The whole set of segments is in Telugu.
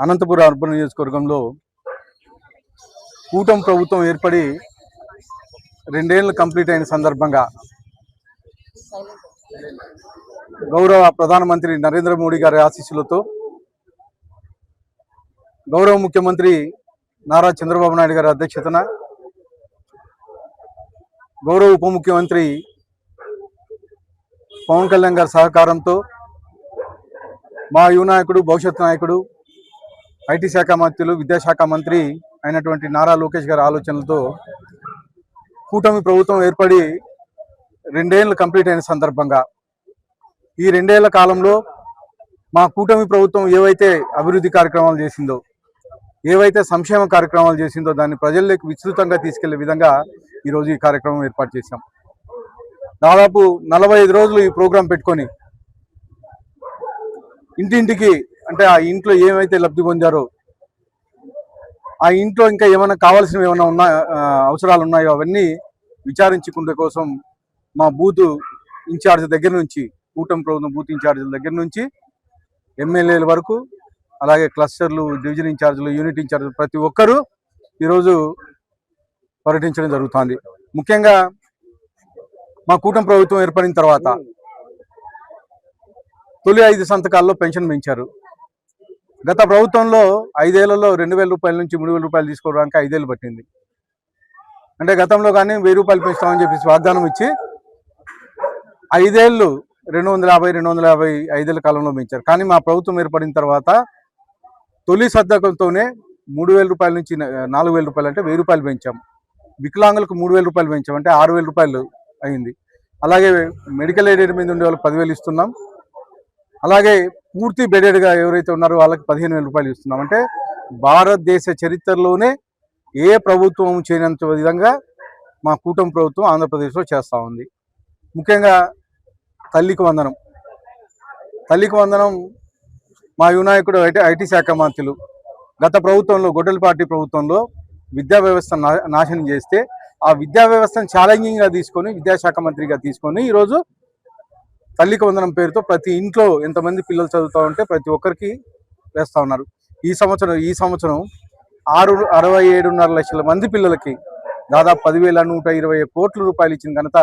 అనంతపురం అర్బన్ నియోజకవర్గంలో కూటమి ప్రభుత్వం ఏర్పడి 2 ఏళ్లు కంప్లీట్ అయిన సందర్భంగా గౌరవ ప్రధానమంత్రి నరేంద్ర మోడీ గారి ఆశీస్సులతో గౌరవ ముఖ్యమంత్రి నారా చంద్రబాబు నాయుడు గారి అధ్యక్షతన గౌరవ ఉప ముఖ్యమంత్రి పవన్ కళ్యాణ్ గారి సహకారంతో మా యువ నాయకుడు భవిష్యత్ నాయకుడు ఐటీ శాఖ మంత్రులు విద్యాశాఖ మంత్రి అయినటువంటి నారా లోకేష్ గారి ఆలోచనలతో కూటమి ప్రభుత్వం ఏర్పడి 2 ఏళ్లు కంప్లీట్ అయిన సందర్భంగా ఈ 2 ఏళ్ల కాలంలో మా కూటమి ప్రభుత్వం ఏవైతే అభివృద్ధి కార్యక్రమాలు చేసిందో, ఏవైతే సంక్షేమ కార్యక్రమాలు చేసిందో దాన్ని ప్రజల్లోకి విస్తృతంగా తీసుకెళ్లే విధంగా ఈరోజు ఈ కార్యక్రమం ఏర్పాటు చేశాం. దాదాపు 45 రోజులు ఈ ప్రోగ్రాం పెట్టుకొని ఇంటింటికి అంటే ఆ ఇంట్లో ఏమైతే లబ్ధి పొందారో, ఆ ఇంట్లో ఇంకా ఏమైనా కావాల్సినవి ఏమైనా అవసరాలు ఉన్నాయో అవన్నీ విచారించుకునే కోసం మా బూత్ ఇన్ఛార్జ్ దగ్గర నుంచి, కూటమి ప్రభుత్వం బూత్ ఇన్ఛార్జీల దగ్గర నుంచి ఎమ్మెల్యేల వరకు, అలాగే క్లస్టర్లు, డివిజన్ ఇన్ఛార్జీలు, యూనిట్ ఇన్ఛార్జీలు ప్రతి ఒక్కరూ ఈరోజు పర్యటించడం జరుగుతుంది. ముఖ్యంగా మా కూటమి ప్రభుత్వం ఏర్పడిన తర్వాత తొలి 5 సంతకాల్లో పెన్షన్ పెంచారు. గత ప్రభుత్వంలో 5 ఏళ్లలో 2,000 రూపాయల నుంచి 3,000 రూపాయలు తీసుకోవడానికి 5 ఏళ్ళు పట్టింది. అంటే గతంలో కానీ 1,000 రూపాయలు పెంచుతామని చెప్పేసి వాగ్దానం ఇచ్చి 5 ఏళ్ళు 250 5 ఏళ్ల కాలంలో పెంచారు. కానీ మా ప్రభుత్వం ఏర్పడిన తర్వాత తొలి సంతకంతోనే 3,000 రూపాయల నుంచి 4,000 రూపాయలు అంటే 1,000 రూపాయలు పెంచాం. వికలాంగులకు 3,000 రూపాయలు పెంచాం అంటే 6,000 రూపాయలు అయింది. అలాగే మెడికల్ ఎయిడెడ్ మీద ఉండే వాళ్ళకి 10,000 ఇస్తున్నాం. అలాగే పూర్తి బెడెడ్గా ఎవరైతే ఉన్నారో వాళ్ళకి 15,000 రూపాయలు ఇస్తున్నాం. అంటే భారతదేశ చరిత్రలోనే ఏ ప్రభుత్వం చేయనంత విధంగా మా కూటమి ప్రభుత్వం ఆంధ్రప్రదేశ్లో చేస్తూ ఉంది. ముఖ్యంగా తల్లికి వందనం మా యువనాయకుడు ఐటీ శాఖ మంత్రులు గత ప్రభుత్వంలో గొడ్డలి పార్టీ ప్రభుత్వంలో విద్యా వ్యవస్థ నాశనం చేస్తే ఆ విద్యా వ్యవస్థను ఛాలెంజింగ్గా తీసుకొని విద్యాశాఖ మంత్రిగా తీసుకొని ఈరోజు తల్లికి వందనం పేరుతో ప్రతి ఇంట్లో ఎంతమంది పిల్లలు చదువుతూ ఉంటే ప్రతి ఒక్కరికి వేస్తూ ఉన్నారు. ఈ సంవత్సరం 67.5 లక్షల మంది పిల్లలకి దాదాపు 10,120 కోట్ల రూపాయలు ఇచ్చిన ఘనత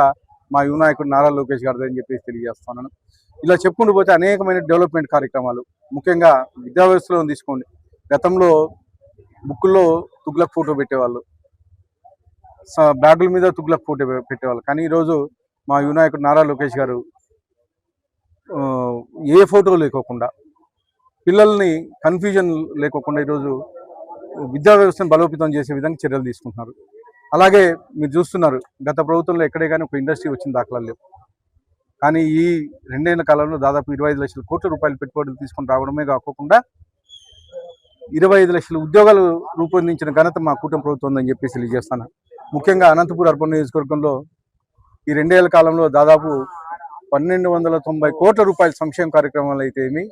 మా యువ నాయకుడు నారా లోకేష్ గారిది అని చెప్పేసి తెలియజేస్తున్నాను. ఇలా చెప్పుకుంటూ పోతే అనేకమైన డెవలప్మెంట్ కార్యక్రమాలు, ముఖ్యంగా విద్యా వ్యవస్థలో తీసుకోండి. గతంలో బుక్కుల్లో తుగ్లక్ ఫోటో పెట్టేవాళ్ళు, బ్యాగుల మీద తుగ్లక్ ఫోటో పెట్టేవాళ్ళు. కానీ ఈరోజు మా యువ నాయకుడు నారా లోకేష్ గారు ఏ ఫోటో లేకోకుండా, పిల్లల్ని కన్ఫ్యూజన్ లేకోకుండా ఈరోజు విద్యా వ్యవస్థను బలోపేతం చేసే విధంగా చర్యలు తీసుకుంటున్నారు. అలాగే మీరు చూస్తున్నారు, గత ప్రభుత్వంలో ఎక్కడే కానీ ఒక ఇండస్ట్రీ వచ్చిన దాఖలాలు లేవు. కానీ ఈ 2 ఏళ్ల కాలంలో దాదాపు 25 లక్షల కోట్ల రూపాయలు పెట్టుబడులు తీసుకొని రావడమే కాకుండా 25 లక్షల ఉద్యోగాలు రూపొందించిన ఘనత మా కూటమి ప్రభుత్వం ఉందని చెప్పేసి తెలియజేస్తాను. ముఖ్యంగా అనంతపురం అర్బన్ నియోజకవర్గంలో ఈ 2 ఏళ్ల కాలంలో దాదాపు 1,290 కోట్ల రూపాయల సంక్షేమ కార్యక్రమాలు అయితే ఏమి,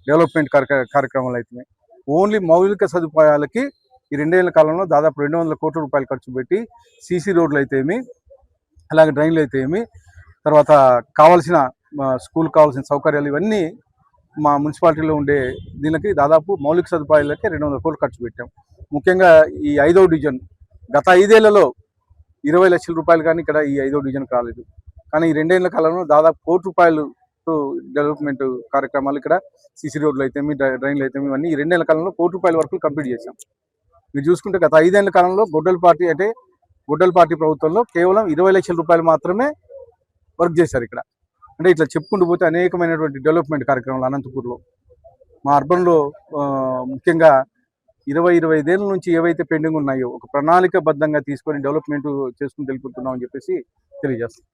డెవలప్మెంట్ కార్యక్రమాలు అయితే ఓన్లీ మౌలిక సదుపాయాలకి ఈ 2 ఏళ్ల కాలంలో దాదాపు 200 కోట్ల రూపాయలు ఖర్చు పెట్టి సీసీ రోడ్లు అయితే ఏమి, అలాగే డ్రైన్లు అయితే ఏమి, తర్వాత కావాల్సిన స్కూల్ కావాల్సిన సౌకర్యాలు ఇవన్నీ మా మున్సిపాలిటీలో ఉండే దీనికి దాదాపు మౌలిక సదుపాయాలకి 200 కోట్లు ఖర్చు పెట్టాం. ముఖ్యంగా ఈ 5వ డివిజన్ గత 5 ఏళ్లలో 20 లక్షల రూపాయలు కానీ ఇక్కడ ఈ 5వ డివిజన్కి రాలేదు. కానీ ఈ 2 ఏళ్ల కాలంలో దాదాపు 1 కోటి రూపాయలు డెవలప్మెంట్ కార్యక్రమాలు ఇక్కడ సీసీ రోడ్లు అయితే డ్రైన్లు అయితే ఇవన్నీ ఈ 2 ఏళ్ల కాలంలో 1 కోటి రూపాయల వరకు కంప్లీట్ చేశాం. మీరు చూసుకుంటే గత 5 ఏళ్ల కాలంలో గొడ్డలి పార్టీ ప్రభుత్వంలో కేవలం 20 లక్షల రూపాయలు మాత్రమే వర్క్ చేశారు ఇక్కడ. అంటే ఇట్లా చెప్పుకుంటూ పోతే అనేకమైనటువంటి డెవలప్మెంట్ కార్యక్రమాలు అనంతపూర్లో మా అర్బన్లో ముఖ్యంగా 25 ఏళ్ళ నుంచి ఏవైతే పెండింగ్ ఉన్నాయో ఒక ప్రణాళికబద్ధంగా తీసుకొని డెవలప్మెంట్ చేసుకుని వెళ్ళిపోతున్నామని చెప్పేసి తెలియజేస్తాం.